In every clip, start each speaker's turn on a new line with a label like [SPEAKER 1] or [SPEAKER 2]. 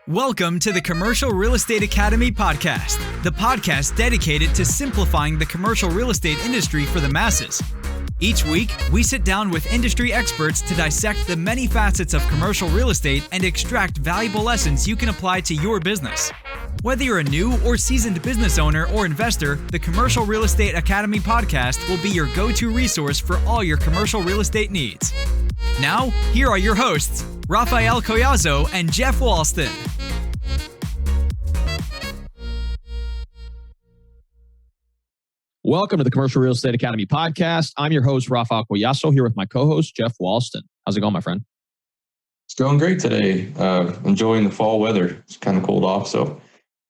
[SPEAKER 1] Welcome to the Commercial Real Estate Academy podcast, the podcast dedicated to simplifying the commercial real estate industry for the masses. Each week, we sit down with industry experts to dissect the many facets of commercial real estate and extract valuable lessons you can apply to your business. Whether you're a new or seasoned business owner or investor, the Commercial Real Estate Academy podcast will be your go-to resource for all your commercial real estate needs. Now, here are your hosts, Raphael Collazo and Jeff Walston.
[SPEAKER 2] Welcome to the Commercial Real Estate Academy podcast. I'm your host, Raphael Collazo, here with my co-host, Jeff Walston. How's it going, my friend?
[SPEAKER 3] It's going great today. Enjoying the fall weather. It's kind of cooled off,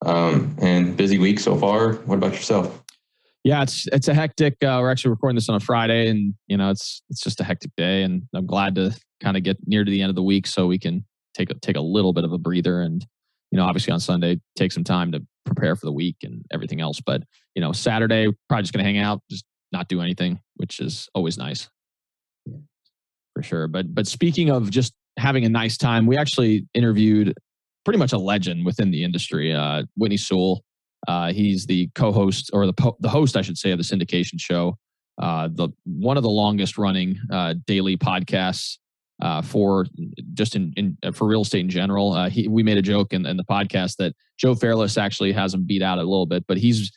[SPEAKER 3] and busy week so far. What about yourself?
[SPEAKER 2] Yeah, it's a hectic. We're actually recording this on a Friday, and it's just a hectic day. And I'm glad to kind of get near to the end of the week so we can take a little bit of a breather. And obviously on Sunday, take some time to prepare for the week and everything else. But Saturday, probably just going to hang out, just not do anything, which is always nice, for sure. But speaking of just having a nice time, we actually interviewed pretty much a legend within the industry, Whitney Sewell. He's the co-host, or the host, I should say, of the syndication show. One of the longest running daily podcasts for real estate in general. We made a joke in the podcast that Joe Fairless actually has him beat out a little bit, but he's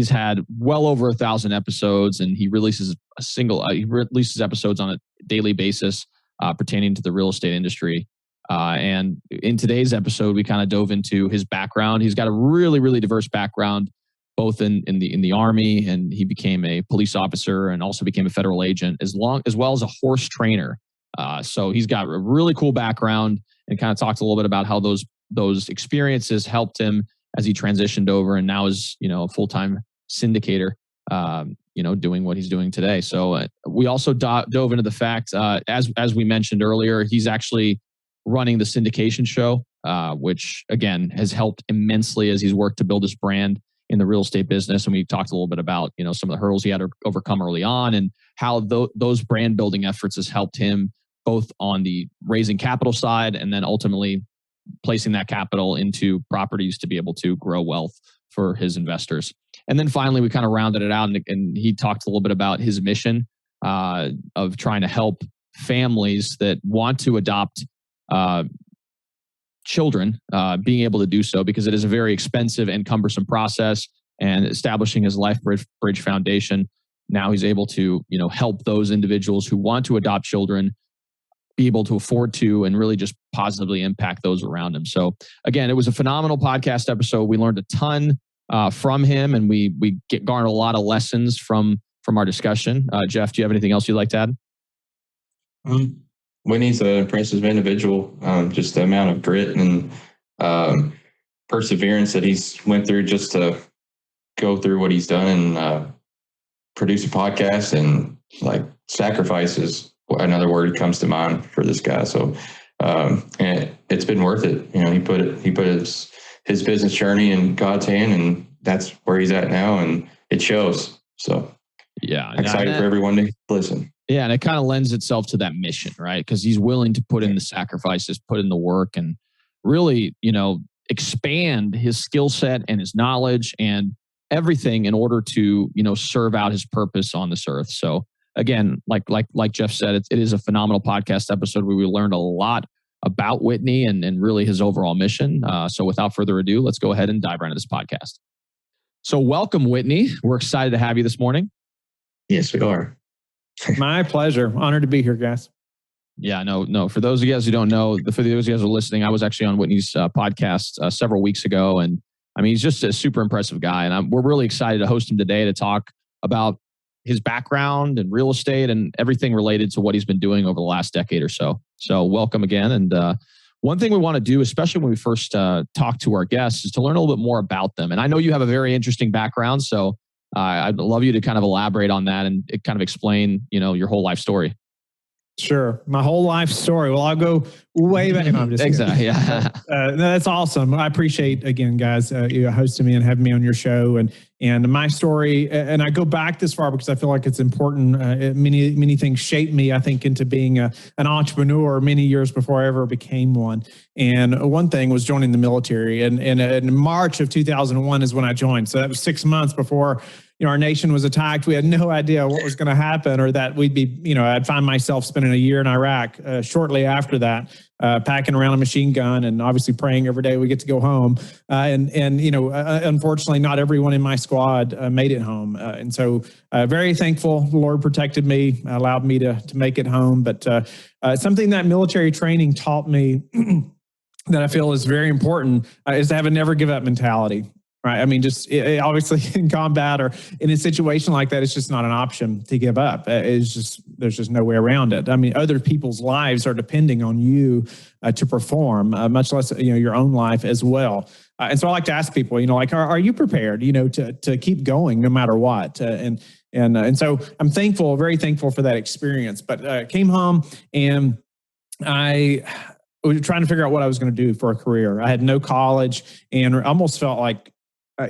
[SPEAKER 2] had well over 1,000 episodes, and he releases episodes on a daily basis pertaining to the real estate industry. And in today's episode, we kind of dove into his background. He's got a really, really diverse background, both in the Army, and he became a police officer and also became a federal agent, as well as a horse trainer. So he's got a really cool background, and kind of talked a little bit about how those experiences helped him as he transitioned over, and now is a full-time syndicator, doing what he's doing today. So we also dove into the fact, as we mentioned earlier, he's actually running the syndication show, which again has helped immensely as he's worked to build his brand in the real estate business. And we talked a little bit about some of the hurdles he had to overcome early on, and how those brand building efforts has helped him both on the raising capital side, and then ultimately placing that capital into properties to be able to grow wealth for his investors. And then finally, we kind of rounded it out, and he talked a little bit about his mission of trying to help families that want to adopt children being able to do so, because it is a very expensive and cumbersome process. And establishing his Lifebridge Foundation, now he's able to help those individuals who want to adopt children be able to afford to, and really just positively impact those around him. So again, it was a phenomenal podcast episode. We learned a ton from him, and we garnered a lot of lessons from our discussion. Jeff, do you have anything else you'd like to add?
[SPEAKER 3] Whitney's an impressive individual. Just the amount of grit and perseverance that he's went through just to go through what he's done, and produce a podcast, and sacrifices. Another word comes to mind for this guy. So, and it's been worth it. He put his business journey in God's hand, and that's where he's at now, and it shows. So, yeah, excited for everyone to listen.
[SPEAKER 2] Yeah, and it kind of lends itself to that mission, right? Because he's willing to put in the sacrifices, put in the work, and really, expand his skill set and his knowledge and everything in order to, serve out his purpose on this earth. So again, like Jeff said, it is a phenomenal podcast episode where we learned a lot about Whitney and really his overall mission. So without further ado, let's go ahead and dive right into this podcast. So welcome, Whitney. We're excited to have you this morning.
[SPEAKER 3] Yes, we are.
[SPEAKER 4] My pleasure. Honored to be here, guys.
[SPEAKER 2] Yeah, no. For those of you guys who don't know, for those of you guys who are listening, I was actually on Whitney's podcast several weeks ago. And I mean, he's just a super impressive guy. And we're really excited to host him today to talk about his background and real estate and everything related to what he's been doing over the last decade or so. So welcome again. And one thing we want to do, especially when we first talk to our guests, is to learn a little bit more about them. And I know you have a very interesting background, so I'd love you to kind of elaborate on that and kind of explain, your whole life story.
[SPEAKER 4] Sure. My whole life story. Well, I'll go way back. No, I'm just
[SPEAKER 2] exactly. Yeah.
[SPEAKER 4] No, that's awesome. I appreciate, again, guys, you hosting me and having me on your show and my story. And I go back this far because I feel like it's important. Many things shaped me, I think, into being an entrepreneur many years before I ever became one. And one thing was joining the military. And in March of 2001 is when I joined. So that was 6 months before our nation was attacked. We had no idea what was going to happen, or that we'd be, I'd find myself spending a year in Iraq shortly after that, packing around a machine gun and obviously praying every day we get to go home. Unfortunately, not everyone in my squad made it home. And so very thankful the Lord protected me, allowed me to make it home. But something that military training taught me that I feel is very important is to have a never give up mentality. Right. I mean, obviously in combat or in a situation like that, it's just not an option to give up. There's just no way around it. I mean, other people's lives are depending on you to perform, much less, your own life as well. And so I like to ask people, are you prepared, to keep going no matter what? And so I'm thankful, very thankful for that experience. But came home and I was trying to figure out what I was going to do for a career. I had no college and almost felt like, I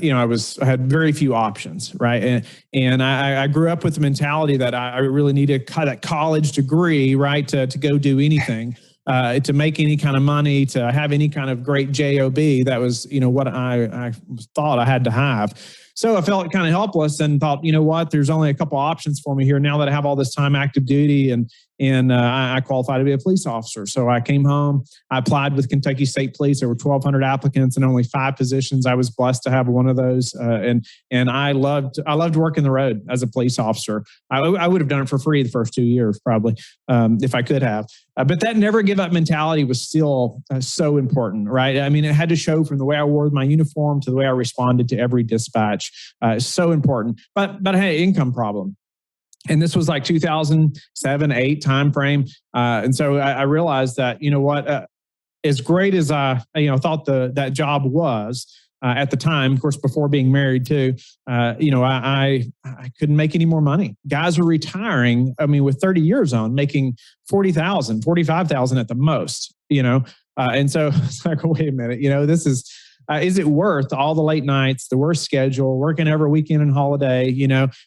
[SPEAKER 4] had very few options, right? And I grew up with the mentality that I really needed that college degree, right, to go do anything, to make any kind of money, to have any kind of great job. That was, what I thought I had to have. So I felt kind of helpless and thought, what? There's only a couple options for me here now that I have all this time active duty and I qualified to be a police officer. So I came home, I applied with Kentucky State Police. There were 1,200 applicants and only 5 positions. I was blessed to have one of those. And I loved working the road as a police officer. I would have done it for free the first 2 years, probably, if I could have. But that never give up mentality was still so important, right? I mean, it had to show from the way I wore my uniform to the way I responded to every dispatch. So important. But hey, income problem. And this was like 2007, 8 timeframe. And so I realized that, as great as I thought that job was at the time, of course, before being married too, I couldn't make any more money. Guys were retiring, with 30 years on, making $40,000, $45,000 at the most, and so it's like, wait a minute, this is it worth all the late nights, the worst schedule, working every weekend and holiday?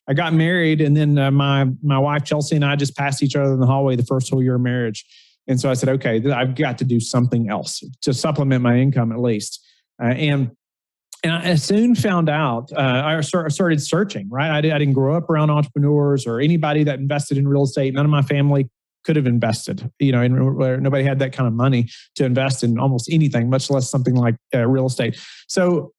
[SPEAKER 4] I got married and then my wife, Chelsea, and I just passed each other in the hallway the first whole year of marriage. And so I said, okay, I've got to do something else to supplement my income at least. And I soon found out, I started searching, right? I didn't grow up around entrepreneurs or anybody that invested in real estate. None of my family could have invested, nobody had that kind of money to invest in almost anything, much less something like real estate. So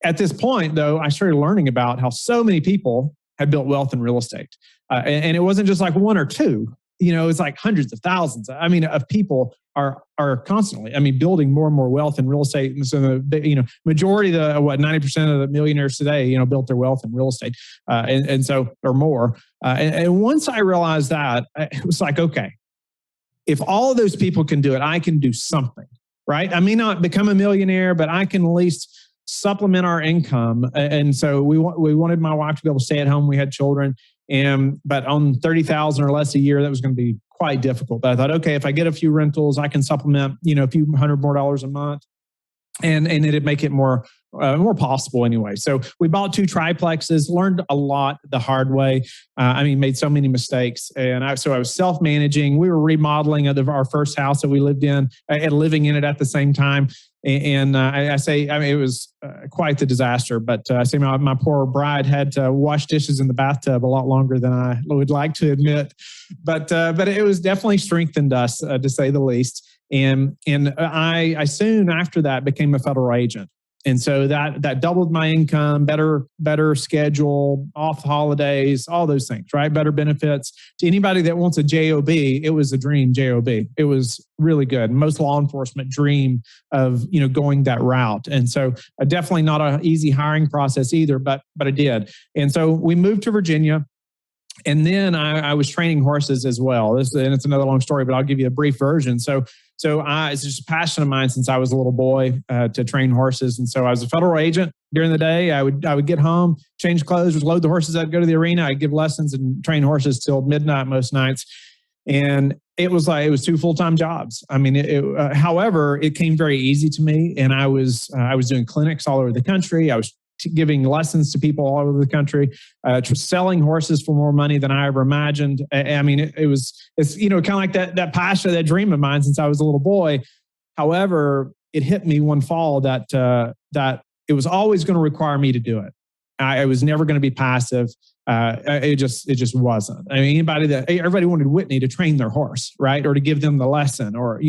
[SPEAKER 4] at this point, though, I started learning about how so many people had built wealth in real estate. And it wasn't just like 1 or 2, it's like hundreds of thousands. Of people are constantly, building more and more wealth in real estate. And so the majority of 90% of the millionaires today, built their wealth in real estate. And so, or more. And once I realized that, it was like, okay, if all of those people can do it, I can do something, right? I may not become a millionaire, but I can at least supplement our income. And so we wanted my wife to be able to stay at home. We had children. But on $30,000 or less a year, that was going to be quite difficult. But I thought, okay, if I get a few rentals, I can supplement, a few $100 more a month, and it'd make it more possible anyway. So we bought 2 triplexes, learned a lot the hard way. Made so many mistakes, and I was self-managing. We were remodeling our first house that we lived in, and living in it at the same time. And it was quite the disaster. But I say my poor bride had to wash dishes in the bathtub a lot longer than I would like to admit. But it was definitely strengthened us, to say the least. And I soon after that became a federal agent. And so that doubled my income, better schedule, off holidays, all those things, right? Better benefits. To anybody that wants a JOB, it was a dream JOB. It was really good. Most law enforcement dream of, going that route. And so definitely not an easy hiring process either, but I did. And so we moved to Virginia. And then I was training horses as well. And it's another long story, but I'll give you a brief version. So it's just a passion of mine since I was a little boy to train horses. And so I was a federal agent during the day. I would get home, change clothes, load the horses up, go to the arena. I'd give lessons and train horses till midnight most nights. And it was two full-time jobs. I mean, however, it came very easy to me. And I was doing clinics all over the country. I was giving lessons to people all over the country, selling horses for more money than I ever imagined. I mean, it's kind of like that passion, that dream of mine since I was a little boy. However, it hit me one fall that it was always going to require me to do it. I was never going to be passive. It just wasn't. I mean, everybody wanted Whitney to train their horse, right? Or to give them the lesson, or,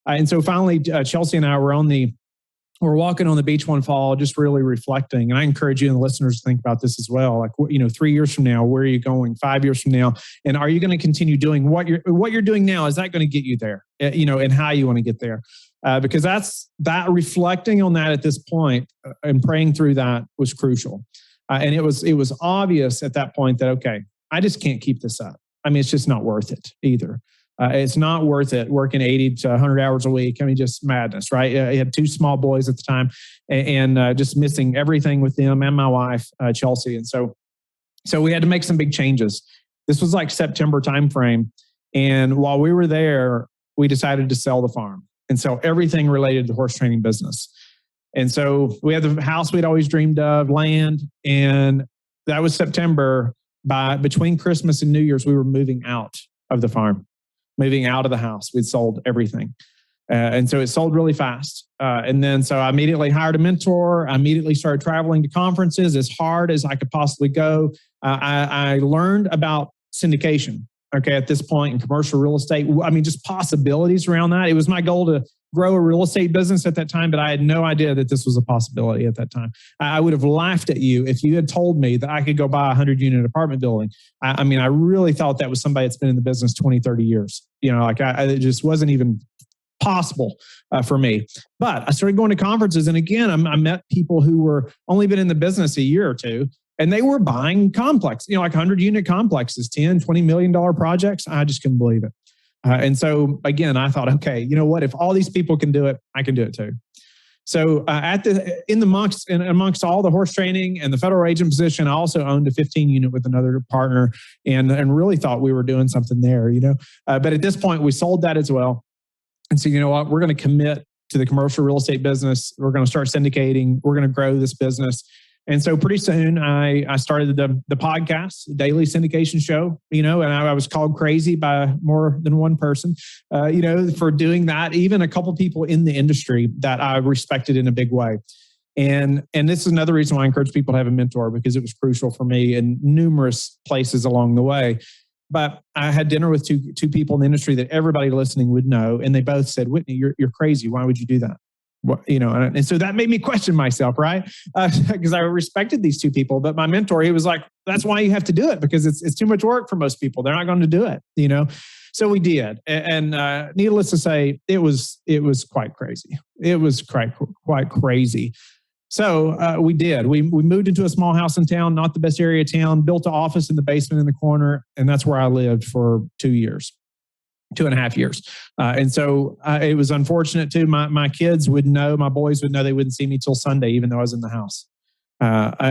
[SPEAKER 4] and so finally Chelsea and I were walking on the beach one fall, just really reflecting. And I encourage you and the listeners to think about this as well. Like, 3 years from now, where are you going? 5 years from now? And are you going to continue doing what you're doing now? Is that going to get you there? And how you want to get there? Because that reflecting on that at this point and praying through that was crucial. And it was obvious at that point that, okay, I just can't keep this up. I mean, it's just not worth it either. It's not worth it working 80 to 100 hours a week. I mean, just madness, right? I had 2 small boys at the time and just missing everything with them and my wife, Chelsea. And so we had to make some big changes. This was like September timeframe. And while we were there, we decided to sell the farm and sell everything related to the horse training business. And so we had the house we'd always dreamed of, land, and that was September. Between Christmas and New Year's, we were moving out of the farm, moving out of the house. We'd sold everything. And so it sold really fast. And then so I immediately hired a mentor. I immediately started traveling to conferences as hard as I could possibly go. I learned about syndication, okay, at this point in commercial real estate. I mean, just possibilities around that. It was my goal to grow a real estate business at that time, but I had no idea that this was a possibility at that time. I would have laughed at you if you had told me that I could go buy a 100-unit apartment building. I mean, I really thought that was somebody that's been in the business 20, 30 years. It just wasn't even possible for me. But I started going to conferences. And again, I met people who were only been in the business a year or two, and they were buying complex, like 100-unit complexes, $10, $20 million projects. I just couldn't believe it. And so again, I thought, okay, you know what? If all these people can do it, I can do it too. So amongst all the horse training and the federal agent position, I also owned a 15-unit with another partner, and really thought we were doing something there, But at this point, we sold that as well, and so you know what? We're going to commit to the commercial real estate business. We're going to start syndicating. We're going to grow this business. And so pretty soon I started the podcast, daily syndication show, and I was called crazy by more than one person, for doing that. Even a couple people in the industry that I respected in a big way. And this is another reason why I encourage people to have a mentor, because it was crucial for me in numerous places along the way. But I had dinner with two people in the industry that everybody listening would know. And they both said, Whitney, you're crazy. Why would you do that? And so that made me question myself, right? Because I respected these 2 people, but my mentor, he was like, that's why you have to do it, because it's too much work for most people. They're not going to do it, So we did. And needless to say, it was quite crazy. It was quite crazy. So we did. We moved into a small house in town, not the best area of town, built an office in the basement in the corner. And that's where I lived for 2 years. 2.5 years. And so it was unfortunate too. My kids would know, my boys would know they wouldn't see me till Sunday, even though I was in the house.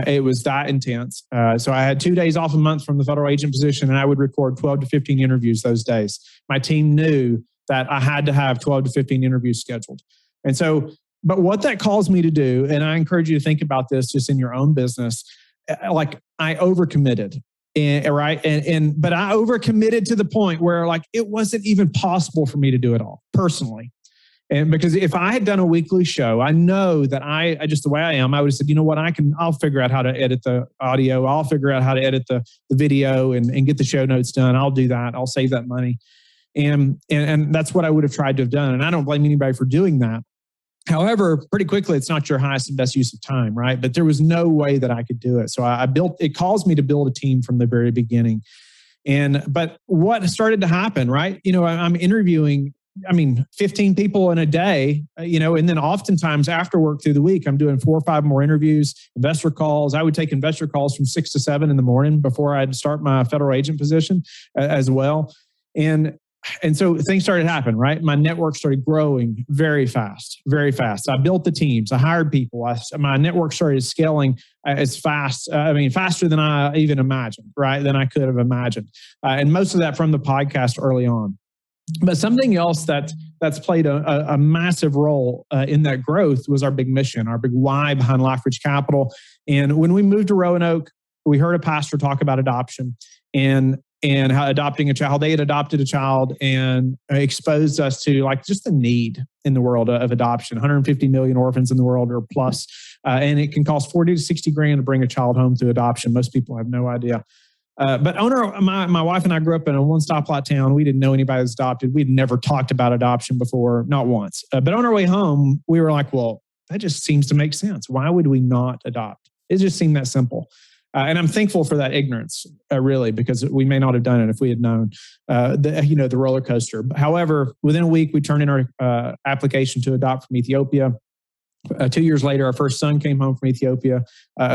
[SPEAKER 4] It was that intense. So I had 2 days off a month from the federal agent position, and I would record 12 to 15 interviews those days. My team knew that I had to have 12 to 15 interviews scheduled. And so, but what that calls me to do, and I encourage you to think about this just in your own business, like I overcommitted. But I overcommitted to the point where it wasn't even possible for me to do it all personally. And because if I had done a weekly show, I know that I just the way I am, I would have said, you know what, I'll figure out how to edit the audio. I'll figure out how to edit the video and get the show notes done. I'll do that. I'll save that money. And that's what I would have tried to have done. And I don't blame anybody for doing that. However, pretty quickly, it's not your highest and best use of time, right? But there was no way that I could do it. So it caused me to build a team from the very beginning. But what started to happen, right? I'm interviewing, 15 people in a day, and then oftentimes after work through the week, I'm doing 4 or 5 more interviews, investor calls. I would take investor calls from 6 to 7 in the morning before I'd start my federal agent position as well. And And so things started to happen, right? My network started growing very fast, very fast. I built the teams. I hired people. My network started scaling as fast, faster than I even imagined, right? Than I could have imagined. And most of that from the podcast early on. But something else that's played a massive role in that growth was our big mission, our big why behind Lifebridge Capital. And when we moved to Roanoke, we heard a pastor talk about adoption and how adopting a child. They had adopted a child and exposed us to like just the need in the world of adoption. 150 million orphans in the world or plus, and it can cost 40 to 60 grand to bring a child home through adoption. Most people have no idea. But my wife and I grew up in a one stoplight town. We didn't know anybody was adopted. We'd never talked about adoption before, not once. But on our way home, we were like, well, that just seems to make sense. Why would we not adopt? It just seemed that simple. And I'm thankful for that ignorance, really, because we may not have done it if we had known the roller coaster. However, within a week, we turned in our application to adopt from Ethiopia. 2 years later, our first son came home from Ethiopia,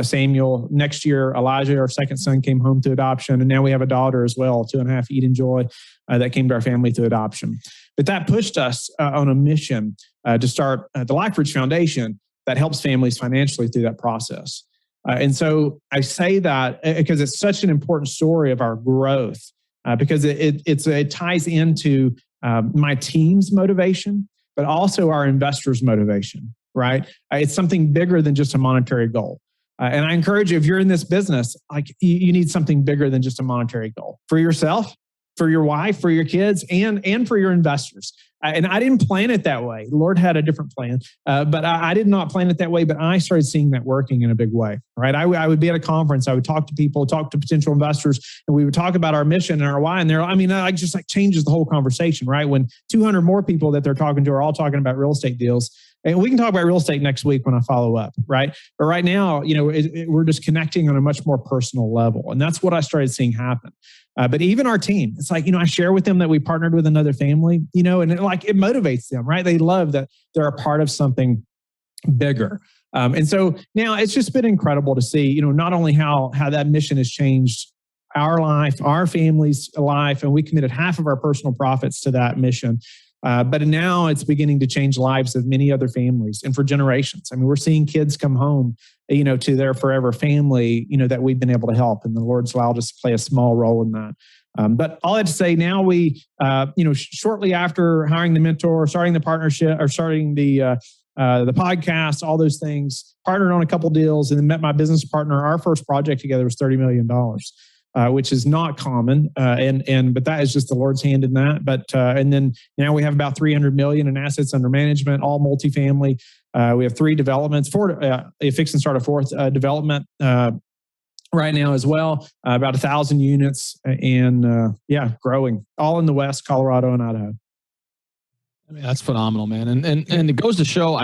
[SPEAKER 4] Samuel. Next year, Elijah, our second son, came home to adoption. And now we have a daughter as well, 2.5, Eden Joy, that came to our family through adoption. But that pushed us on a mission to start the Lifebridge Foundation that helps families financially through that process. And so I say that because it's such an important story of our growth, because it ties into my team's motivation, but also our investors' motivation, right? It's something bigger than just a monetary goal. And I encourage you, if you're in this business, like you need something bigger than just a monetary goal for yourself, for your wife, for your kids, and for your investors. And I didn't plan it that way. The Lord had a different plan, but I did not plan it that way. But I started seeing that working in a big way, right? I would be at a conference. I would talk to people, talk to potential investors, and we would talk about our mission and our why. And it just changes the whole conversation, right? When 200 more people that they're talking to are all talking about real estate deals. And we can talk about real estate next week when I follow up, right? But right now, we're just connecting on a much more personal level. And that's what I started seeing happen. But even our team, it's like, I share with them that we partnered with another family, and it motivates them, right? They love that they're a part of something bigger. And so now it's just been incredible to see, not only how that mission has changed our life, our family's life, and we committed half of our personal profits to that mission. But now it's beginning to change lives of many other families and for generations. I mean, we're seeing kids come home, to their forever family, that we've been able to help. And the Lord's allowed us to play a small role in that. But all I have to say now we, shortly after hiring the mentor, starting the partnership or starting the podcast, all those things, partnered on a couple deals and then met my business partner. Our first project together was $30 million. Which is not common, but that is just the Lord's hand in that. But and then now we have about $300 million in assets under management, all multifamily. We have 3 developments, 4 fix and start a 4th development right now as well. About 1,000 units, and growing, all in the West, Colorado and Idaho.
[SPEAKER 2] I mean, that's phenomenal, man. And it goes to show,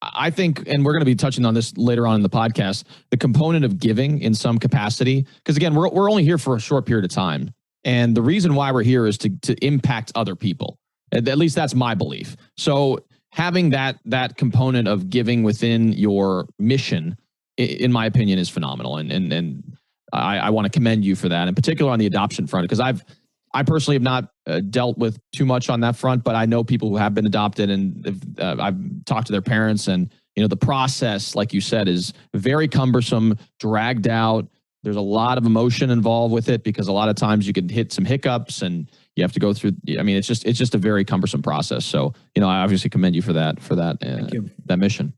[SPEAKER 2] I think, and we're going to be touching on this later on in the podcast, the component of giving in some capacity. Because again, we're only here for a short period of time. And the reason why we're here is to impact other people. At least that's my belief. So having that component of giving within your mission, in my opinion, is phenomenal. And I want to commend you for that, in particular on the adoption front, because I personally have not dealt with too much on that front, but I know people who have been adopted, and I've talked to their parents, and the process, like you said, is very cumbersome, dragged out. There's a lot of emotion involved with it because a lot of times you can hit some hiccups and you have to go through. It's just a very cumbersome process. So I obviously commend you for that that mission.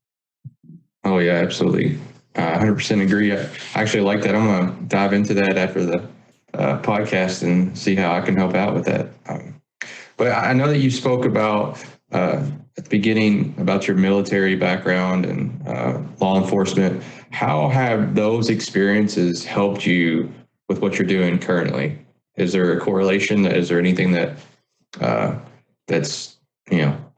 [SPEAKER 3] Oh yeah, absolutely, 100% agree. I actually like that. I'm going to dive into that after the podcast and see how I can help out with that. But I know that you spoke about at the beginning about your military background and law enforcement. How have those experiences helped you with what you're doing currently? Is there a correlation? Is there anything that that's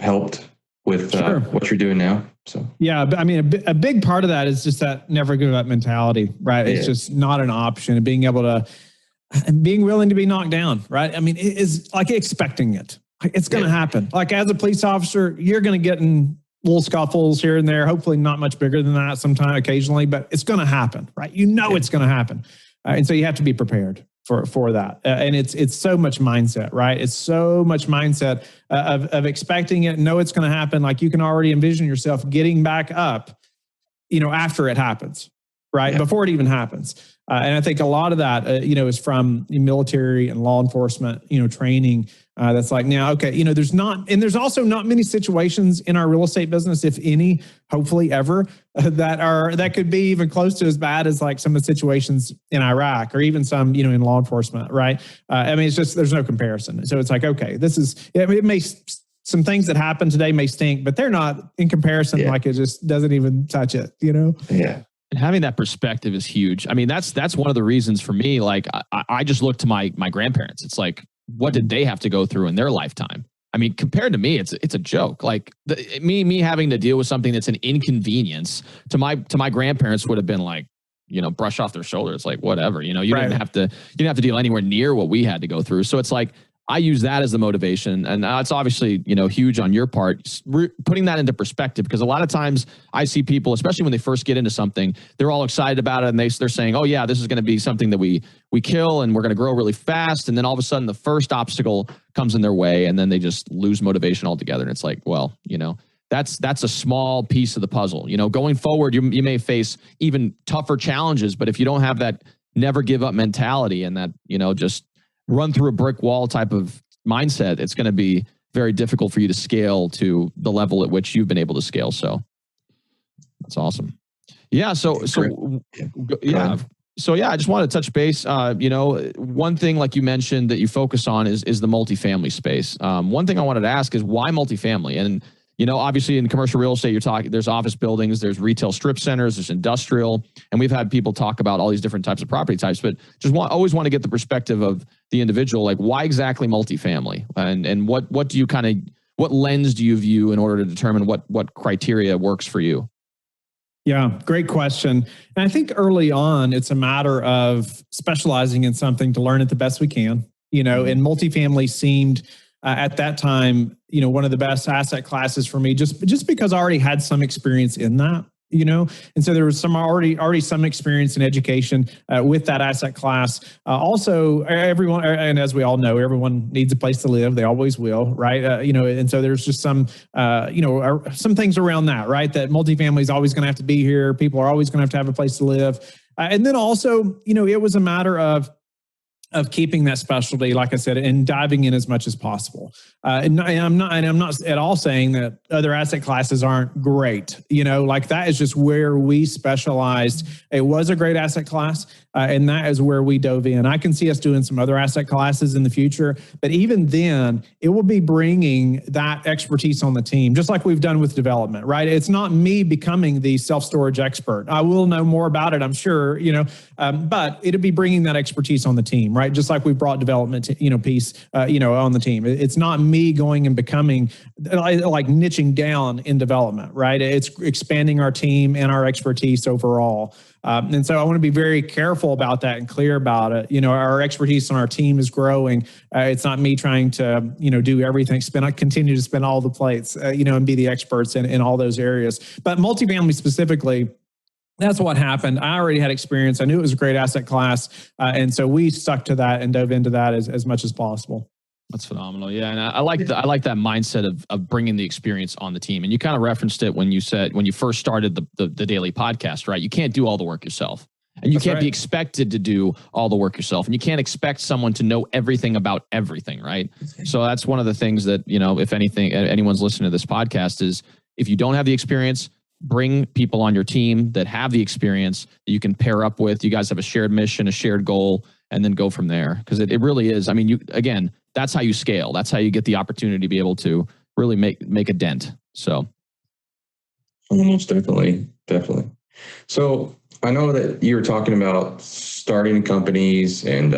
[SPEAKER 3] helped with what you're doing now? So
[SPEAKER 4] yeah, but a big part of that is just that never give up mentality, right? Yeah. It's just not an option. And being able to and being willing to be knocked down, right? It is like expecting it. It's going to happen. Like as a police officer, you're going to get in little scuffles here and there, hopefully not much bigger than that sometime occasionally, but it's going to happen, right? It's going to happen. And so you have to be prepared for that. And it's so much mindset, right? It's so much mindset of expecting it, know it's going to happen. Like you can already envision yourself getting back up, after it happens, right? Yeah. Before it even happens. And I think a lot of that, is from military and law enforcement, training. That's like, now, okay, there's also not many situations in our real estate business, if any, hopefully ever, that could be even close to as bad as like some of the situations in Iraq or even some, in law enforcement, right? It's just, there's no comparison. So it's like, okay, some things that happen today may stink, but they're not in comparison. Like it just doesn't even touch it,
[SPEAKER 3] Yeah.
[SPEAKER 2] And having that perspective is huge. I mean, that's one of the reasons for me. Like I just look to my grandparents. It's like, what did they have to go through in their lifetime? I mean, compared to me, it's a joke. Like me having to deal with something that's an inconvenience to my grandparents would have been like, brush off their shoulders. Like whatever, you didn't have to deal anywhere near what we had to go through. So it's like, I use that as the motivation. And it's obviously, huge on your part, putting that into perspective, because a lot of times I see people, especially when they first get into something, they're all excited about it. And they're saying, oh yeah, this is going to be something that we kill and we're going to grow really fast. And then all of a sudden the first obstacle comes in their way and then they just lose motivation altogether. And it's like, well, that's a small piece of the puzzle. Going forward, you may face even tougher challenges, but if you don't have that never give up mentality and that, just run through a brick wall type of mindset, it's going to be very difficult for you to scale to the level at which you've been able to scale. So that's awesome. Yeah. So I just wanted to touch base. One thing, like you mentioned, that you focus on is the multifamily space. One thing I wanted to ask is why multifamily? And obviously in commercial real estate, there's office buildings, there's retail strip centers, there's industrial, and we've had people talk about all these different types of property types, but always want to get the perspective of the individual, like why exactly multifamily, and what lens do you view in order to determine what criteria works for you?
[SPEAKER 4] Yeah, great question. And I think early on, it's a matter of specializing in something to learn it the best we can, and multifamily seemed at that time, one of the best asset classes for me, just because I already had some experience in that, and so there was already some experience in education with that asset class. Also, everyone, and as we all know, everyone needs a place to live. They always will, right? And so there's just some things around that, right? That multifamily is always going to have to be here. People are always going to have a place to live. And then also, it was a matter of keeping that specialty, like I said, and diving in as much as possible. And I'm not at all saying that other asset classes aren't great. Like that is just where we specialized. It was a great asset class, and that is where we dove in. I can see us doing some other asset classes in the future, but even then, it will be bringing that expertise on the team, just like we've done with development, right? It's not me becoming the self-storage expert. I will know more about it, I'm sure, but it'll be bringing that expertise on the team, right? Just like we brought development, piece, on the team. It's not me going and becoming like niching down in development, right? It's expanding our team and our expertise overall. And so I want to be very careful about that and clear about it. Our expertise on our team is growing. It's not me trying to, do everything, continue to spin all the plates, and be the experts in all those areas. But multifamily specifically, that's what happened. I already had experience. I knew it was a great asset class. And so we stuck to that and dove into that as much as possible.
[SPEAKER 2] That's phenomenal. Yeah. And I like that mindset of bringing the experience on the team. And you kind of referenced it when you first started the daily podcast, right? You can't do all the work yourself, and you can't be expected to do all the work yourself, and you can't expect someone to know everything about everything. Right. So that's one of the things that, if anyone's listening to this podcast is, if you don't have the experience, bring people on your team that have the experience that you can pair up with. You guys have a shared mission, a shared goal, and then go from there. Because it really is. I mean, that's how you scale. That's how you get the opportunity to be able to really make a dent. So,
[SPEAKER 3] almost definitely. So I know that you were talking about starting companies and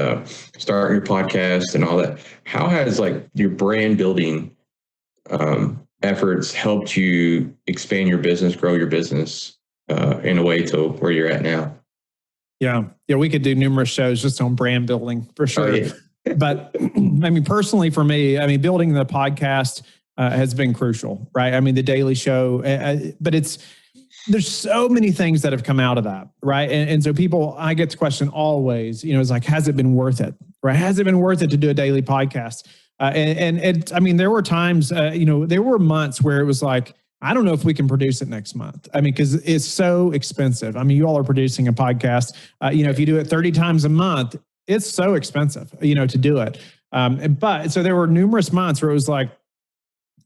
[SPEAKER 3] starting your podcast and all that. How has your brand building efforts helped you expand your business, grow your business in a way to where you're at now?
[SPEAKER 4] Yeah, we could do numerous shows just on brand building for sure. Oh, yeah. But personally for me, building the podcast has been crucial, right? The daily show, but there's so many things that have come out of that, right? And so I get the question always, it's like, has it been worth it, right? Has it been worth it to do a daily podcast? There were times, there were months where it was like, I don't know if we can produce it next month. Because it's so expensive. You all are producing a podcast. If you do it 30 times a month, it's so expensive, to do it. But so there were numerous months where it was like,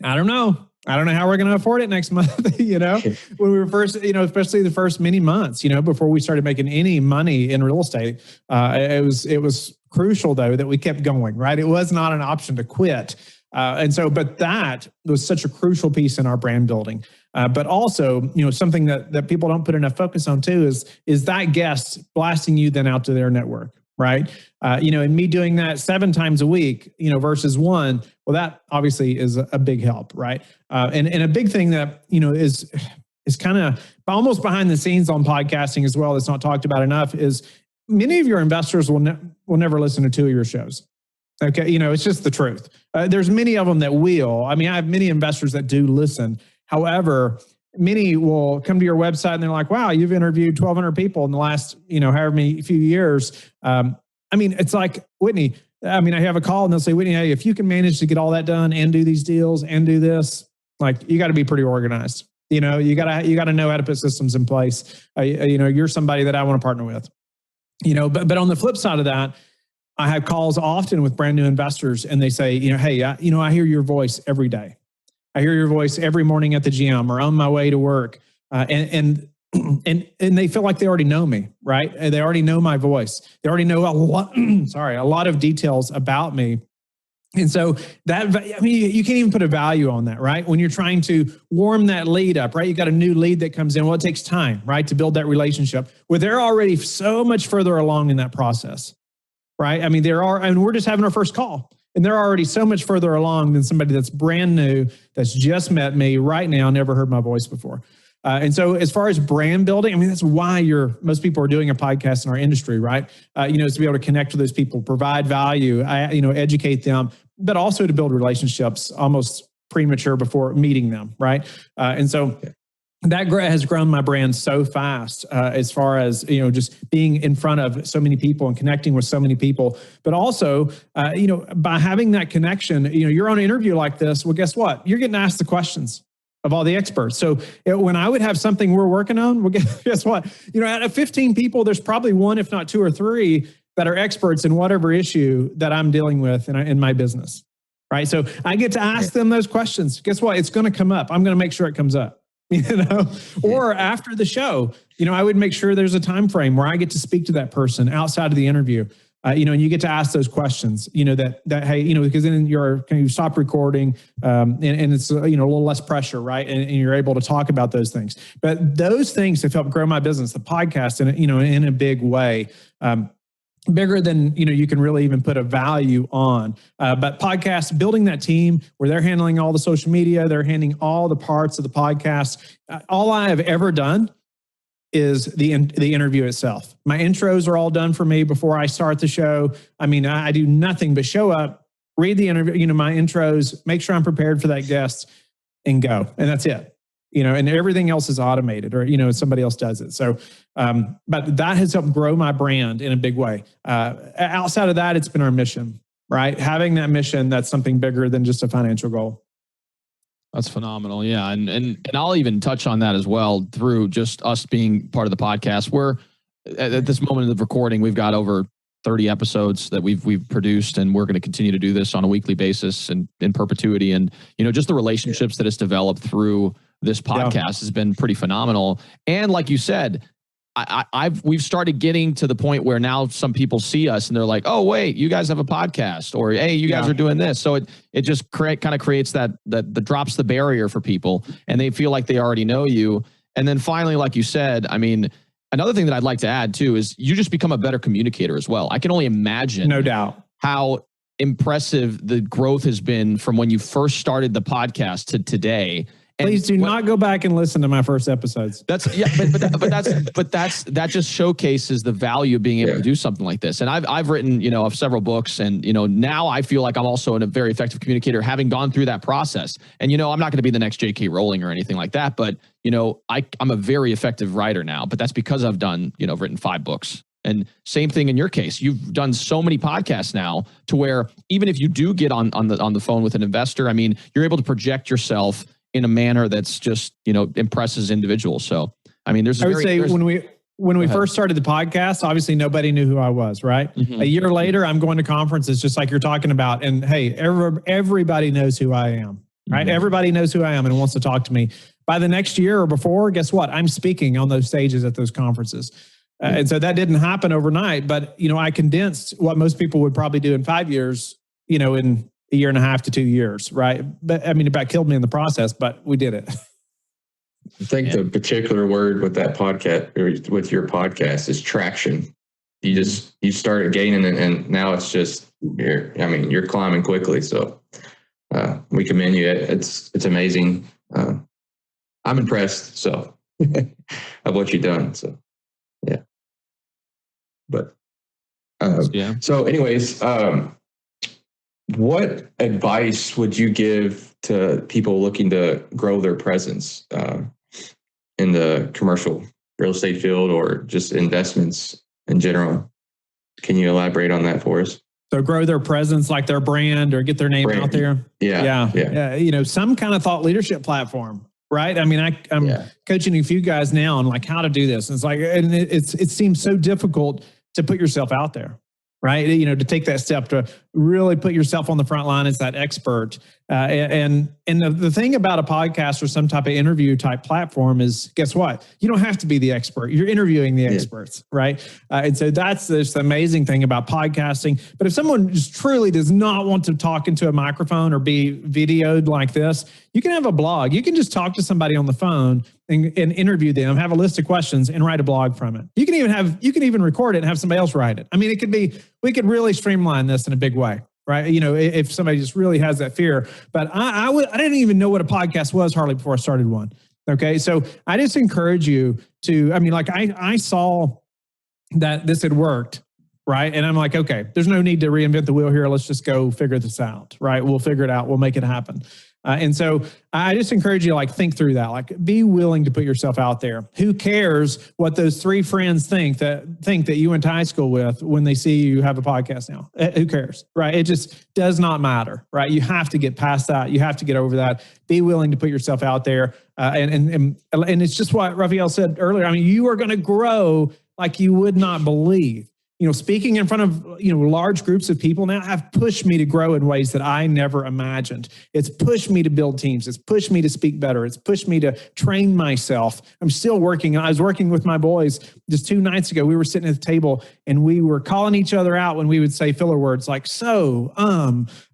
[SPEAKER 4] I don't know how we're going to afford it next month. When we were first, especially the first many months, before we started making any money in real estate, it was crucial though that we kept going, right? It was not an option to quit. But that was such a crucial piece in our brand building. But also, something that people don't put enough focus on too is that guest blasting you then out to their network, right? And me doing that 7 times a week, versus 1, well, that obviously is a big help, right? And a big thing that, is kind of almost behind the scenes on podcasting as well, that's not talked about enough, is many of your investors will never listen to 2 of your shows. Okay. It's just the truth. There's many of them that will. I have many investors that do listen. However, many will come to your website and they're like, wow, you've interviewed 1,200 people in the last, however many few years. It's like, Whitney, I have a call and they'll say, Whitney, hey, if you can manage to get all that done and do these deals and do this, like, you got to be pretty organized. You got to know how to put systems in place. You're somebody that I want to partner with, but on the flip side of that, I have calls often with brand new investors and they say, hey, I hear your voice every day. I hear your voice every morning at the gym or on my way to work. And they feel like they already know me, right? And they already know my voice. They already know a lot of details about me. And so you can't even put a value on that, right? When you're trying to warm that lead up, right? You got a new lead that comes in. Well, it takes time, right? To build that relationship. Well, they're already so much further along in that process, right? We're just having our first call. And they're already so much further along than somebody that's brand new, that's just met me right now, never heard my voice before. And so as far as brand building, that's why most people are doing a podcast in our industry, right? Is to be able to connect with those people, provide value, educate them, but also to build relationships almost premature before meeting them, right? That has grown my brand so fast as far as, just being in front of so many people and connecting with so many people. But also, by having that connection, you're on an interview like this. Well, guess what? You're getting asked the questions of all the experts. So when I would have something we're working on, well, guess what? Out of 15 people, there's probably 1, if not 2 or 3 that are experts in whatever issue that I'm dealing with in my business, right? So I get to ask them those questions. Guess what? It's going to come up. I'm going to make sure it comes up. Or after the show, I would make sure there's a time frame where I get to speak to that person outside of the interview, and you get to ask those questions, that hey, because then you stop recording, and it's a little less pressure, right? And you're able to talk about those things. But those things have helped grow my business, the podcast, in a big way. Bigger than you can really even put a value on. But podcasts, building that team where they're handling all the social media, they're handling all the parts of the podcast. All I have ever done is the interview itself. My intros are all done for me before I start the show. I do nothing but show up, read the interview, my intros, make sure I'm prepared for that guest, and go. And that's it. And everything else is automated or, somebody else does it. So, but that has helped grow my brand in a big way. Outside of that, it's been our mission, right? Having that mission, that's something bigger than just a financial goal.
[SPEAKER 2] That's phenomenal. Yeah. And I'll even touch on that as well through just us being part of the podcast. We're at this moment of recording, we've got over 30 episodes that we've produced, and we're going to continue to do this on a weekly basis and in perpetuity. And, just the relationships that it's developed through this podcast has been pretty phenomenal. And like you said, we've started getting to the point where now some people see us and they're like, oh, wait, you guys have a podcast, or, hey, you guys are doing this. So it just kind of creates that drops the barrier for people, and they feel like they already know you. And then finally, like you said, another thing that I'd like to add too, is you just become a better communicator as well. I can only imagine,
[SPEAKER 4] no doubt,
[SPEAKER 2] how impressive the growth has been from when you first started the podcast to today.
[SPEAKER 4] Please do not go back and listen to my first episodes.
[SPEAKER 2] That just showcases the value of being able to do something like this. And I've written, of several books, and now I feel like I'm also a very effective communicator, having gone through that process. And I'm not going to be the next J.K. Rowling or anything like that, but I'm a very effective writer now. But that's because I've done, written 5 books. And same thing in your case. You've done so many podcasts now to where even if you do get on the phone with an investor, I mean, you're able to project yourself in a manner that's just, impresses individuals. So, I mean, when we first started the podcast, obviously nobody knew who I was, right? Mm-hmm. A year later, I'm going to conferences just like you're talking about. And hey, everybody knows who I am, right? Mm-hmm. Everybody knows who I am and wants to talk to me. By the next year or before, guess what? I'm speaking on those stages at those conferences. And so that didn't happen overnight, but, I condensed what most people would probably do in 5 years, in a year and a half to 2 years, right? But I mean, it about killed me in the process, but we did it.
[SPEAKER 3] I think the particular word with that podcast, or with your podcast, is traction. You started gaining it, and now it's just, you're climbing quickly. So we commend you. It's amazing. I'm impressed. So of what you've done. So yeah. But so anyways, what advice would you give to people looking to grow their presence in the commercial real estate field, or just investments in general? Can you elaborate on that for us?
[SPEAKER 4] So grow their presence, like their brand, or get their name out there. Yeah. Some kind of thought leadership platform, right? I mean, I'm coaching a few guys now on like how to do this. And it's like, and it seems so difficult to put yourself out there, right? To take that step to really put yourself on the front line as that expert. And the thing about a podcast or some type of interview type platform is, guess what? You don't have to be the expert. You're interviewing the experts, right? And so that's this amazing thing about podcasting. But if someone just truly does not want to talk into a microphone or be videoed like this, you can have a blog. You can just talk to somebody on the phone and interview them, have a list of questions, and write a blog from it. You can even record it and have somebody else write it. I mean, we could really streamline this in a big way, right? If somebody just really has that fear. But I didn't even know what a podcast was hardly before I started one. Okay, so I just encourage you to. I mean, like I saw that this had worked, right? And I'm like, okay, there's no need to reinvent the wheel here. Let's just go figure this out, right? We'll figure it out. We'll make it happen. And so I just encourage you to think through that, be willing to put yourself out there. Who cares what those 3 friends think that you went to high school with when they see you have a podcast now? Who cares, right? It just does not matter, right? You have to get past that. You have to get over that. Be willing to put yourself out there. And it's just what Raphael said earlier. I mean, you are going to grow like you would not believe. Speaking in front of, large groups of people now have pushed me to grow in ways that I never imagined. It's pushed me to build teams. It's pushed me to speak better. It's pushed me to train myself. I'm still working. I was working with my boys just 2 nights ago. We were sitting at the table and we were calling each other out when we would say filler words like, so,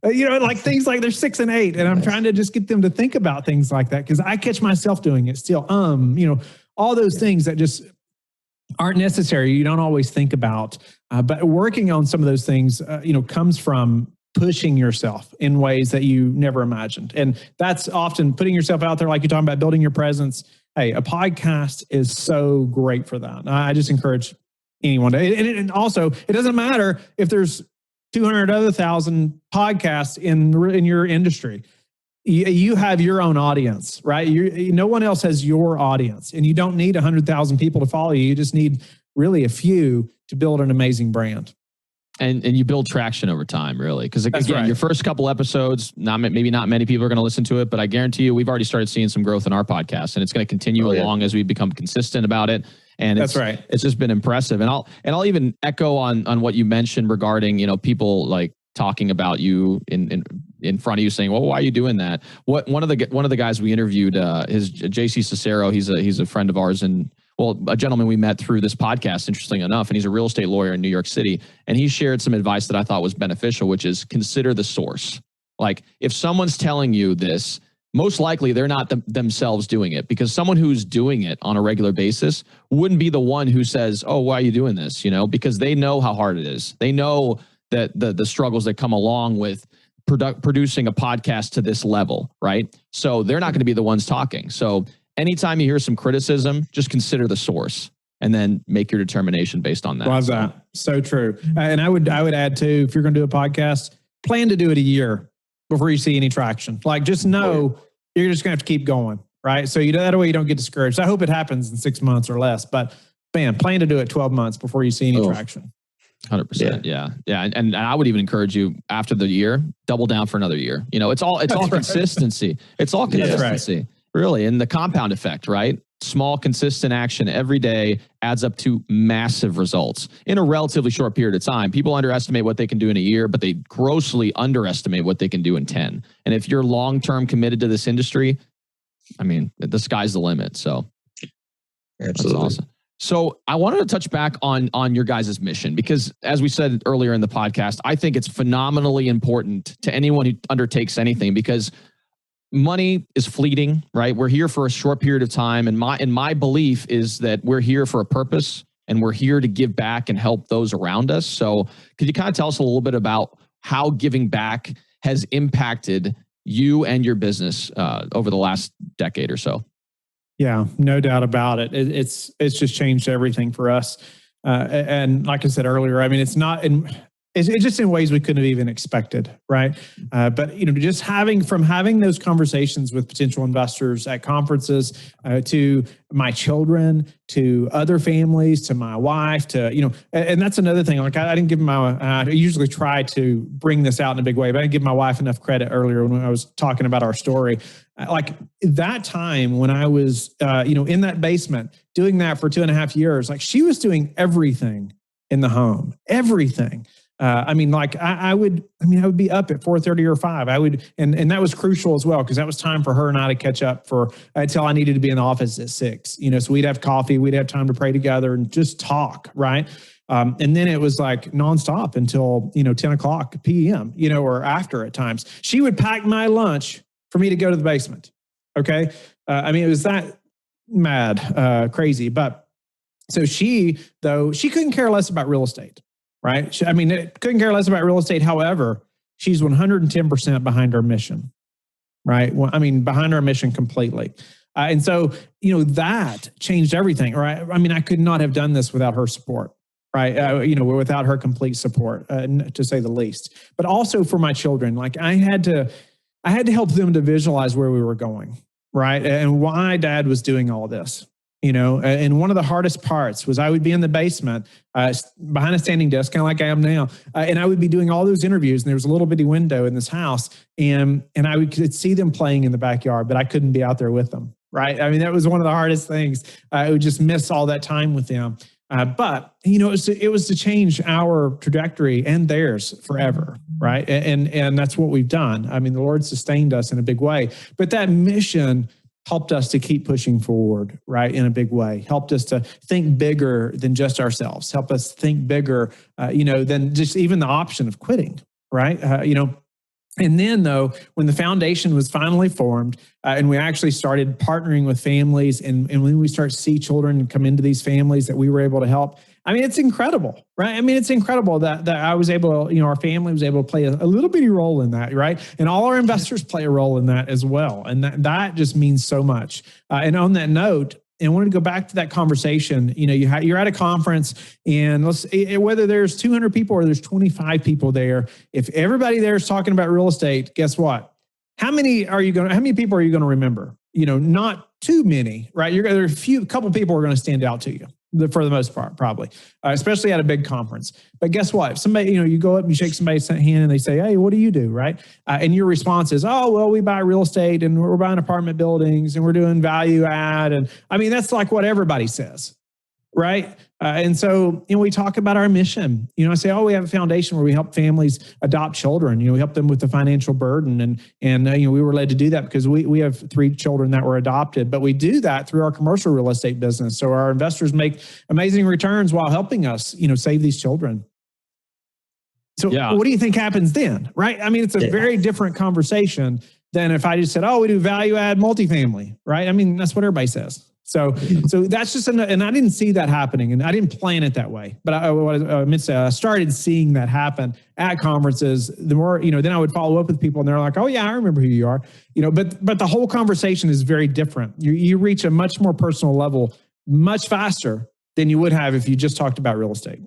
[SPEAKER 4] things like they're 6 and 8. And I'm trying to just get them to think about things like that because I catch myself doing it still. All those things that just aren't necessary. You don't always think about, but working on some of those things, comes from pushing yourself in ways that you never imagined. And that's often putting yourself out there, like you're talking about building your presence. Hey, a podcast is so great for that. I just encourage anyone to, and also it doesn't matter if there's 200,000 podcasts in your industry. You have your own audience, right? No one else has your audience, and you don't need 100,000 people to follow you. You just need really a few to build an amazing brand.
[SPEAKER 2] And you build traction over time, really. Because again, your first couple episodes, maybe not many people are going to listen to it, but I guarantee you, we've already started seeing some growth in our podcast, and it's going to continue along as we become consistent about it. And it's just been impressive. And I'll even echo on what you mentioned regarding, people like talking about you in front of you, saying, "Well, why are you doing that?" One of the guys we interviewed is JC Cicero. He's a friend of ours, and a gentleman we met through this podcast, interestingly enough, and he's a real estate lawyer in New York City. And he shared some advice that I thought was beneficial, which is consider the source. Like, if someone's telling you this, most likely they're not themselves doing it, because someone who's doing it on a regular basis wouldn't be the one who says, "Oh, why are you doing this?" Because they know how hard it is. They know that the struggles that come along with producing a podcast to this level, right? So they're not going to be the ones talking. So anytime you hear some criticism, just consider the source and then make your determination based on that.
[SPEAKER 4] Love that. So true. And I would add too, if you're going to do a podcast, plan to do it a year before you see any traction. Like just know you're just going to have to keep going, right? So that way you don't get discouraged. I hope it happens in 6 months or less, but man, plan to do it 12 months before you see any traction.
[SPEAKER 2] 100%. Yeah. And I would even encourage you after the year, double down for another year. It's all consistency. It's all consistency, really. And the compound effect, right? Small, consistent action every day adds up to massive results in a relatively short period of time. People underestimate what they can do in a year, but they grossly underestimate what they can do in 10. And if you're long-term committed to this industry, I mean, the sky's the limit. So
[SPEAKER 3] absolutely.
[SPEAKER 2] That's awesome. So I wanted to touch back on your guys' mission, because as we said earlier in the podcast, I think it's phenomenally important to anyone who undertakes anything, because money is fleeting, right? We're here for a short period of time. And my belief is that we're here for a purpose, and we're here to give back and help those around us. So could you kind of tell us a little bit about how giving back has impacted you and your business over the last decade or so?
[SPEAKER 4] Yeah, no doubt about it. It's just changed everything for us. And like I said earlier, I mean, it's just in ways we couldn't have even expected, right? But just having those conversations with potential investors at conferences, to my children, to other families, to my wife, and that's another thing. Like I didn't give I usually try to bring this out in a big way, but I didn't give my wife enough credit earlier when I was talking about our story. Like that time when I was, in that basement doing that for 2.5 years, like she was doing everything in the home, everything. I would be up at 4:30 or 5. And that was crucial as well, because that was time for her and I to catch up until I needed to be in the office at 6. So we'd have coffee, we'd have time to pray together and just talk, right? And then it was like nonstop until 10 o'clock p.m. Or after at times. She would pack my lunch for me to go to the basement. Okay, it was that mad, crazy. But so she couldn't care less about real estate. Right? Couldn't care less about real estate. However, she's 110% behind our mission, right? Behind our mission completely. And so, that changed everything, right? I could not have done this without her support, right? Without her complete support, to say the least. But also for my children, like I had to help them to visualize where we were going, right? And why Dad was doing all this. And one of the hardest parts was I would be in the basement behind a standing desk, kind of like I am now. And I would be doing all those interviews, and there was a little bitty window in this house, and I could see them playing in the backyard, but I couldn't be out there with them, right? That was one of the hardest things. I would just miss all that time with them. But it was to change our trajectory and theirs forever, right? And that's what we've done. The Lord sustained us in a big way, but that mission helped us to keep pushing forward, right, in a big way. Helped us to think bigger than just ourselves. Helped us think bigger, than just even the option of quitting, right? And then though, when the foundation was finally formed, and we actually started partnering with families, and when we start to see children come into these families that we were able to help, it's incredible, right? It's incredible that I was able, our family was able to play a little bitty role in that, right? And all our investors play a role in that as well. And that just means so much. And on that note, and I wanted to go back to that conversation. You're at a conference, and whether there's 200 people or there's 25 people there, if everybody there is talking about real estate, guess what? How many people are you going to remember? Not too many, right? There's a couple people are going to stand out to you. For the most part, probably, especially at a big conference. But guess what? If somebody, you go up and you shake somebody's hand and they say, "Hey, what do you do?" Right? And your response is, "Oh, well, we buy real estate and we're buying apartment buildings and we're doing value add." And that's like what everybody says, right? And so, we talk about our mission. I say, "Oh, we have a foundation where we help families adopt children. We help them with the financial burden." And we were led to do that because we have 3 children that were adopted, but we do that through our commercial real estate business. So our investors make amazing returns while helping us, save these children. So What do you think happens then, right? It's a very different conversation than if I just said, "Oh, we do value add multifamily," right? That's what everybody says. So that's just, and I didn't see that happening, and I didn't plan it that way. But I started seeing that happen at conferences. The more, then I would follow up with people, and they're like, "Oh yeah, I remember who you are." But the whole conversation is very different. You reach a much more personal level much faster than you would have if you just talked about real estate.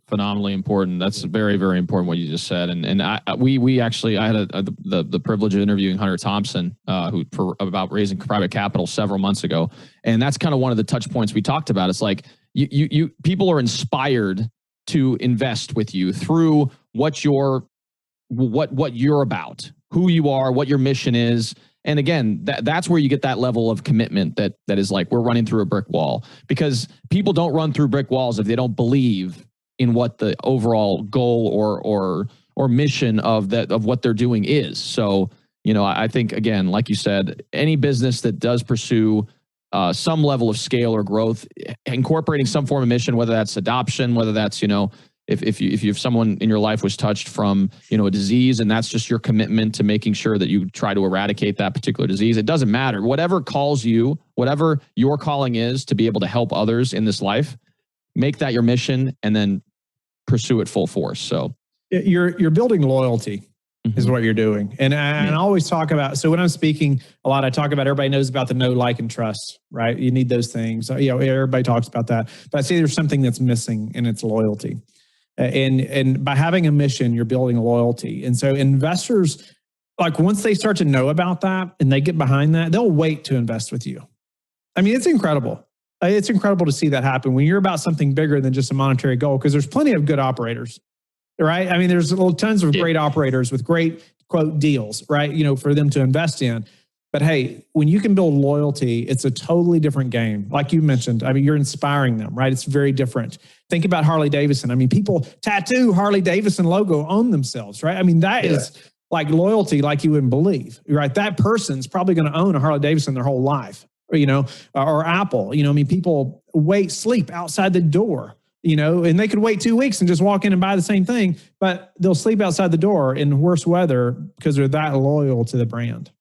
[SPEAKER 2] Phenomenally important. That's very, very important what you just said. And I had the privilege of interviewing Hunter Thompson, about raising private capital several months ago. And that's kind of one of the touch points we talked about. It's like you people are inspired to invest with you through what you're about, who you are, what your mission is. And again, that's where you get that level of commitment that is like, we're running through a brick wall, because people don't run through brick walls if they don't believe in what the overall goal or mission of what they're doing is. So, I think, again, like you said, any business that does pursue some level of scale or growth, incorporating some form of mission, whether that's adoption, whether that's, if someone in your life was touched from, a disease, and that's just your commitment to making sure that you try to eradicate that particular disease, it doesn't matter. Whatever calls you, whatever your calling is to be able to help others in this life, make that your mission and then pursue it full force. So
[SPEAKER 4] you're building loyalty is what you're doing. And I always talk about, so when I'm speaking a lot, I talk about, everybody knows about the know, like, and trust, right? You need those things. Everybody talks about that, but I say there's something that's missing, and it's loyalty. And by having a mission, you're building loyalty. And so investors, like, once they start to know about that and they get behind that, they'll wait to invest with you. I mean, it's incredible. It's incredible to see that happen when you're about something bigger than just a monetary goal, because there's plenty of good operators, right? I mean, there's tons of great operators with great, quote, deals, right? For them to invest in. But hey, when you can build loyalty, it's a totally different game. Like you mentioned, I mean, you're inspiring them, right? It's very different. Think about Harley Davidson. I mean, people tattoo Harley Davidson logo on themselves, right? I mean, that is like loyalty like you wouldn't believe, right? That person's probably going to own a Harley Davidson their whole life. Or Apple, I mean, people sleep outside the door, and they could wait 2 weeks and just walk in and buy the same thing, but they'll sleep outside the door in worse weather because they're that loyal to the brand.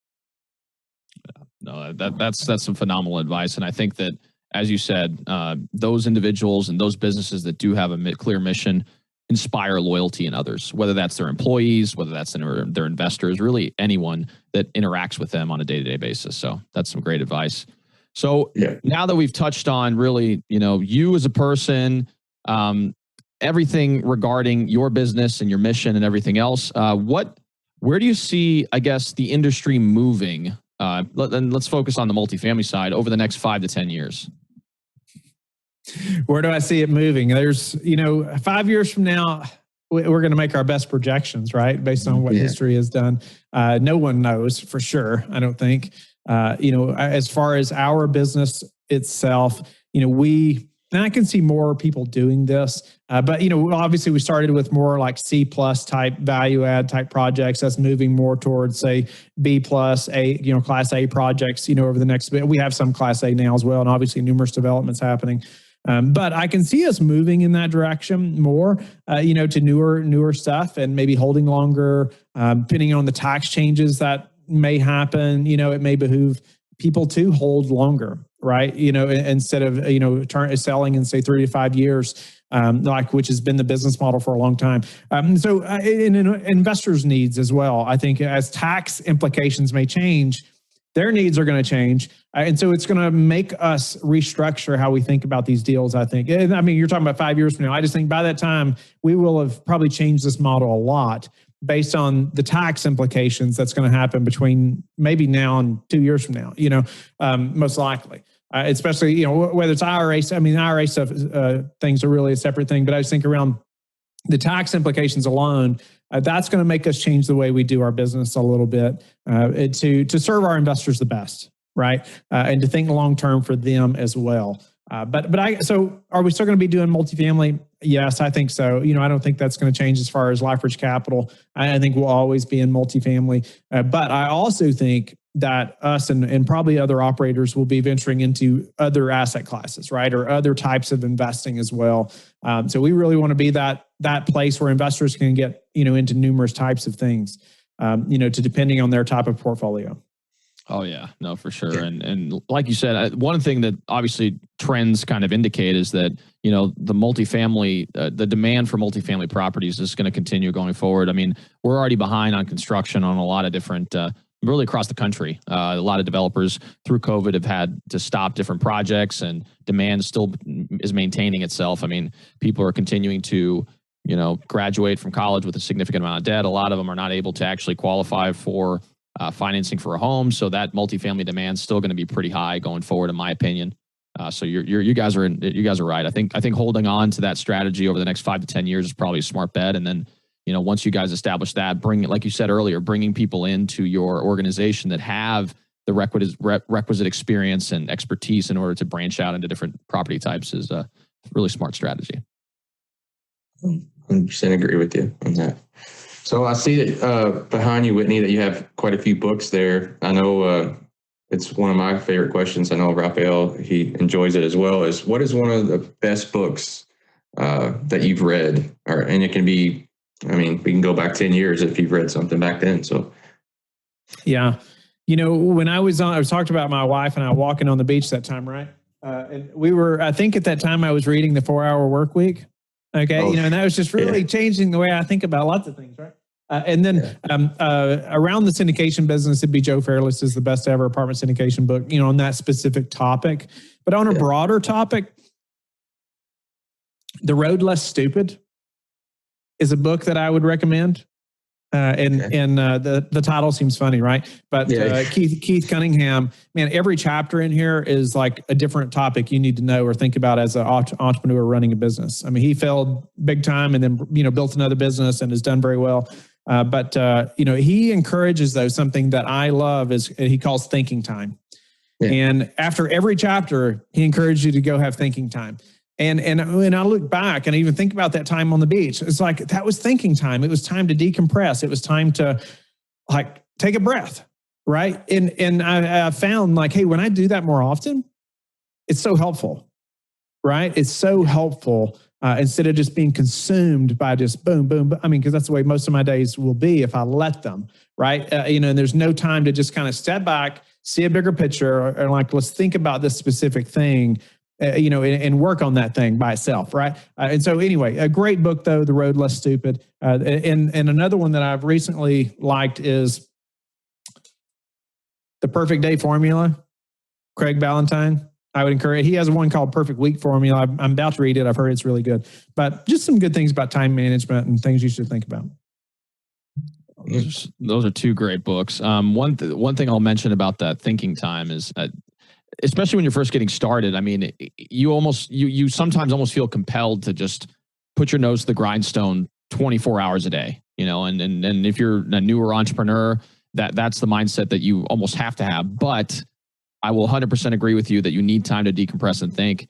[SPEAKER 2] No, that's some phenomenal advice. And I think that, as you said, those individuals and those businesses that do have a clear mission inspire loyalty in others, whether that's their employees, whether that's their investors, really anyone that interacts with them on a day-to-day basis. So that's some great advice. So now that we've touched on really, you as a person, everything regarding your business and your mission and everything else, where do you see, I guess, the industry moving? Let's focus on the multifamily side over the next 5 to 10 years.
[SPEAKER 4] Where do I see it moving? There's, 5 years from now, we're going to make our best projections, right? Based on what history has done. No one knows for sure, I don't think. As far as our business itself, and I can see more people doing this, but obviously we started with more like C+ type value add type projects. That's moving more towards, say, B+, A, Class A projects. Over the next bit, we have some Class A now as well, and obviously numerous developments happening. But I can see us moving in that direction more, to newer stuff, and maybe holding longer, depending on the tax changes that may happen. It may behoove people to hold longer, right? Instead of, selling in, say, 3 to 5 years, which has been the business model for a long time. So in investors' needs as well, I think as tax implications may change, their needs are going to change. And so it's going to make us restructure how we think about these deals, I think. I mean, you're talking about 5 years from now. I just think by that time, we will have probably changed this model a lot based on the tax implications that's going to happen between maybe now and 2 years from now, most likely. Especially, whether it's IRA. I mean, IRA stuff, things are really a separate thing. But I just think around the tax implications alone, that's going to make us change the way we do our business a little bit to serve our investors the best, right? And to think long term for them as well. So are we still going to be doing multifamily? Yes, I think so. I don't think that's going to change as far as Lifebridge Capital. I think we'll always be in multifamily. But I also think that us and probably other operators will be venturing into other asset classes, right? Or other types of investing as well. So we really want to be that place where investors can get, into numerous types of things, to depending on their type of portfolio.
[SPEAKER 2] Oh yeah, no, for sure. And like you said, one thing that obviously trends kind of indicate is that, the multifamily, the demand for multifamily properties is going to continue going forward. I mean, we're already behind on construction on a lot of different, really across the country. A lot of developers through COVID have had to stop different projects, and demand still is maintaining itself. I mean, people are continuing to, graduate from college with a significant amount of debt. A lot of them are not able to actually qualify for financing for a home. So that multifamily demand is still going to be pretty high going forward, in my opinion. So you guys are right. I think holding on to that strategy over the next 5 to 10 years is probably a smart bet. And then, once you guys establish that, like you said earlier, bringing people into your organization that have the requisite experience and expertise in order to branch out into different property types is a really smart strategy.
[SPEAKER 3] 100% agree with you on that. So I see that behind you, Whitney, that you have quite a few books there. I know it's one of my favorite questions. I know Raphael, he enjoys it as well. Is what is one of the best books that you've read? And it can be, we can go back 10 years if you've read something back then. So,
[SPEAKER 4] yeah. When I was talked about my wife and I walking on the beach that time, right? And I think at that time I was reading the 4-Hour Work Week. Okay. And that was just really changing the way I think about lots of things. Right. And then around the syndication business, it'd be Joe Fairless is the best ever apartment syndication book, on that specific topic. But on a broader topic, The Road Less Stupid is a book that I would recommend. The title seems funny, right? But Keith Cunningham, man, every chapter in here is like a different topic you need to know or think about as an entrepreneur running a business. I mean, he failed big time and then, built another business and has done very well. But he encourages, though, something that I love is he calls thinking time. Yeah. And after every chapter, he encourages you to go have thinking time. And when I look back and I even think about that time on the beach, it's like that was thinking time. It was time to decompress. It was time to take a breath, right? And I found hey, when I do that more often, it's so helpful, right? It's so helpful instead of just being consumed by just boom, boom. Because that's the way most of my days will be if I let them, right? And there's no time to just kind of step back, see a bigger picture, or let's think about this specific thing. And work on that thing by itself, right? And so anyway, a great book, though, The Road Less Stupid. And another one that I've recently liked is The Perfect Day Formula, Craig Ballantyne. I would encourage, he has one called Perfect Week Formula. I'm about to read it. I've heard it's really good. But just some good things about time management and things you should think about.
[SPEAKER 2] Those are two great books. One thing I'll mention about that thinking time is especially when you're first getting started, you sometimes almost feel compelled to just put your nose to the grindstone 24 hours a day, and if you're a newer entrepreneur, that's the mindset that you almost have to have. But I will 100% agree with you that you need time to decompress and think.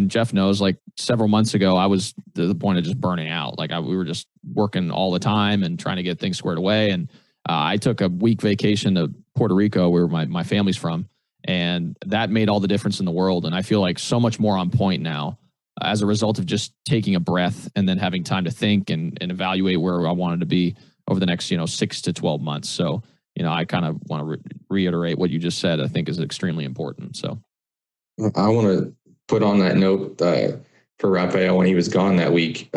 [SPEAKER 2] Jeff knows, several months ago, I was to the point of just burning out. We were just working all the time and trying to get things squared away. And I took a week vacation to Puerto Rico, where my family's from. And that made all the difference in the world. And I feel like so much more on point now as a result of just taking a breath and then having time to think and evaluate where I wanted to be over the next, 6 to 12 months. So, I kind of want to reiterate what you just said. I think is extremely important. So
[SPEAKER 3] I want to put on that note for Raphael when he was gone that week.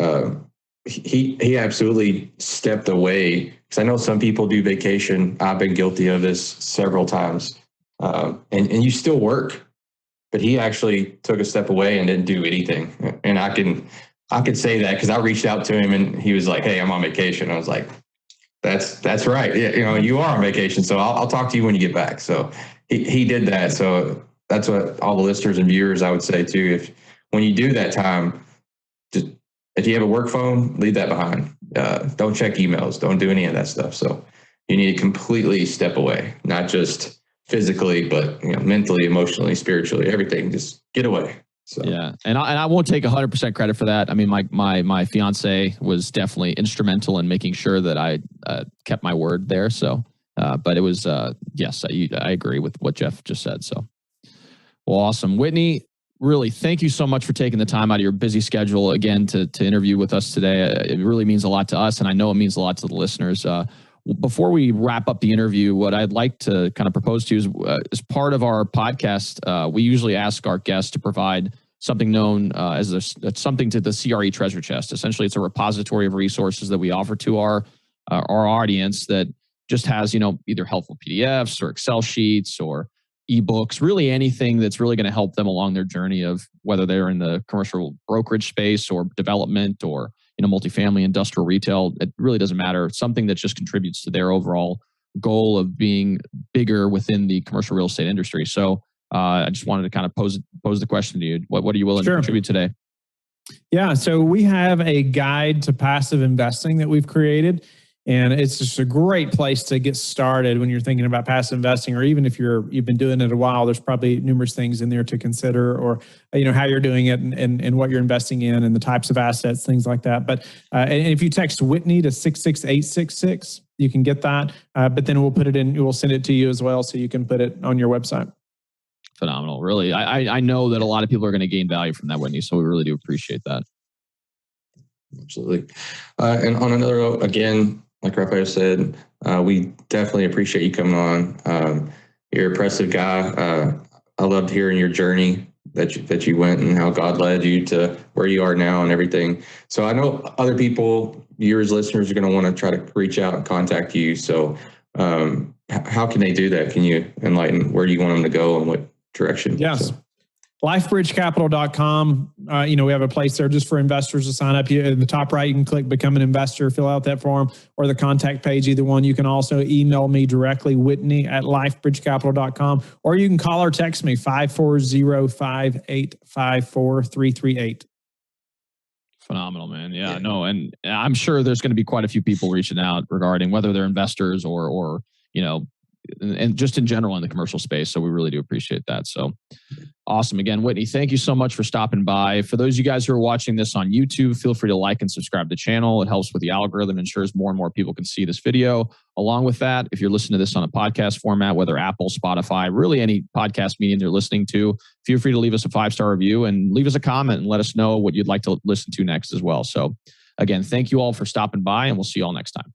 [SPEAKER 3] He absolutely stepped away, because I know some people do vacation. I've been guilty of this several times. And you still work, but he actually took a step away and didn't do anything. And I could say that because I reached out to him and he was like, "Hey, I'm on vacation." I was like, that's right. Yeah. You are on vacation. So I'll talk to you when you get back. So he did that. So that's what all the listeners and viewers, I would say too, when you do that time, just, if you have a work phone, leave that behind. Don't check emails. Don't do any of that stuff. So you need to completely step away, not just physically, but mentally, emotionally, spiritually, everything. Just get away. So
[SPEAKER 2] yeah, and I won't take 100% credit for that. My fiance was definitely instrumental in making sure that I kept my word there. So, but it was yes, I agree with what Jeff just said. So, well, awesome, Whitney. Really, thank you so much for taking the time out of your busy schedule again to interview with us today. It really means a lot to us, and I know it means a lot to the listeners. before we wrap up the interview, what I'd like to kind of propose to you is, as part of our podcast, we usually ask our guests to provide something known as something to the CRE treasure chest. Essentially, it's a repository of resources that we offer to our audience that just has, either helpful PDFs or Excel sheets or ebooks, really anything that's really going to help them along their journey of whether they're in the commercial brokerage space or development or multifamily, industrial, retail. It really doesn't matter. Something that just contributes to their overall goal of being bigger within the commercial real estate industry. So I just wanted to kind of pose the question to you. What are you willing to contribute today?
[SPEAKER 4] Yeah, so we have a guide to passive investing that we've created. And it's just a great place to get started when you're thinking about passive investing, or even if you've been doing it a while. There's probably numerous things in there to consider, or how you're doing it and what you're investing in and the types of assets, things like that. But and if you text Whitney to 66866, you can get that. But then we'll send it to you as well, so you can put it on your website.
[SPEAKER 2] Phenomenal, really. I know that a lot of people are going to gain value from that, Whitney. So we really do appreciate that.
[SPEAKER 3] Absolutely. And on another note, again, like Raphael said, we definitely appreciate you coming on. You're an impressive guy. I loved hearing your journey that you went and how God led you to where you are now and everything. So I know other people, viewers, listeners, are going to want to try to reach out and contact you. So how can they do that? Can you enlighten where you want them to go and what direction?
[SPEAKER 4] Yes. Lifebridgecapital.com. We have a place there just for investors to sign up. At the top right, you can click Become an Investor, fill out that form, or the contact page, either one. You can also email me directly, Whitney@lifebridgecapital.com, or you can call or text me, 540-585-4338.
[SPEAKER 2] Phenomenal, man. Yeah, no, and I'm sure there's going to be quite a few people reaching out regarding whether they're investors or and just in general in the commercial space. So we really do appreciate that. So awesome. Again, Whitney, thank you so much for stopping by. For those of you guys who are watching this on YouTube, feel free to like and subscribe to the channel. It helps with the algorithm, ensures more and more people can see this video. Along with that, if you're listening to this on a podcast format, whether Apple, Spotify, really any podcast medium you're listening to, feel free to leave us a 5-star review and leave us a comment and let us know what you'd like to listen to next as well. So again, thank you all for stopping by, and we'll see you all next time.